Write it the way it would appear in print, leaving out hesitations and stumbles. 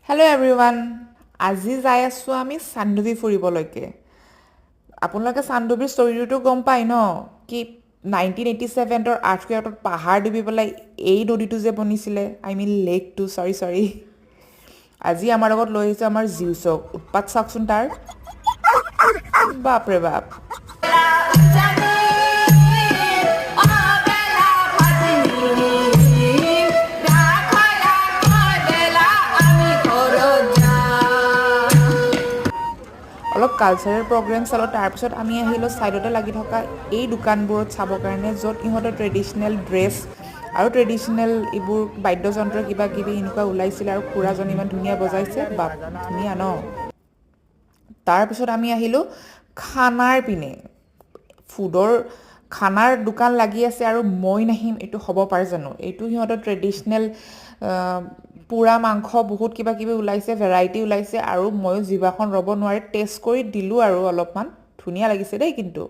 hello' everyone আজি যাই আছোঁ আমি চানডুবি ফুৰিবলৈকে আপোনালোকে চানডুবিৰ ষ্টৰিটোতো গম পায় ন কি 1987ৰ আৰ্থকুৱেকত পাহাৰ ডুবি পেলাই এই নদীটো যে বনিছিলে লেকটো চৰি আজি আমাৰ লগত লৈ আহিছে আমাৰ জিউচক উৎপাত চাওকচোন তাৰ বাপৰে বাপ অলপ কালচাৰেল প্ৰগ্ৰেম চালোঁ তাৰপিছত আমি আহিলোঁ ছাইডতে লাগি থকা এই দোকানবোৰত চাবৰ কাৰণে য'ত ইহঁতৰ ট্ৰেডিশ্যনেল ড্ৰেছ আৰু ট্ৰেডিশ্যনেল এইবোৰ বাদ্যযন্ত্ৰ কিবা কিবি এনেকুৱা ওলাইছিলে আৰু খুৰাজনী ইমান ধুনীয়া বজাইছে বা ধুনীয়া ন তাৰপিছত আমি আহিলোঁ খানাৰ পিনে খানাৰ দোকান লাগি আছে আৰু মই নাহিম এইটো হ'ব পাৰে জানো এইটো সিহঁতৰ ট্ৰেডিশ্যনেল পুৰা মাংস বহুত কিবা কিবি ওলাইছে ভেৰাইটি ওলাইছে আৰু ময়ো জিভাখন ৰ'ব নোৱাৰি টেষ্ট কৰি দিলোঁ আৰু অলপমান ধুনীয়া লাগিছে দেই কিন্তু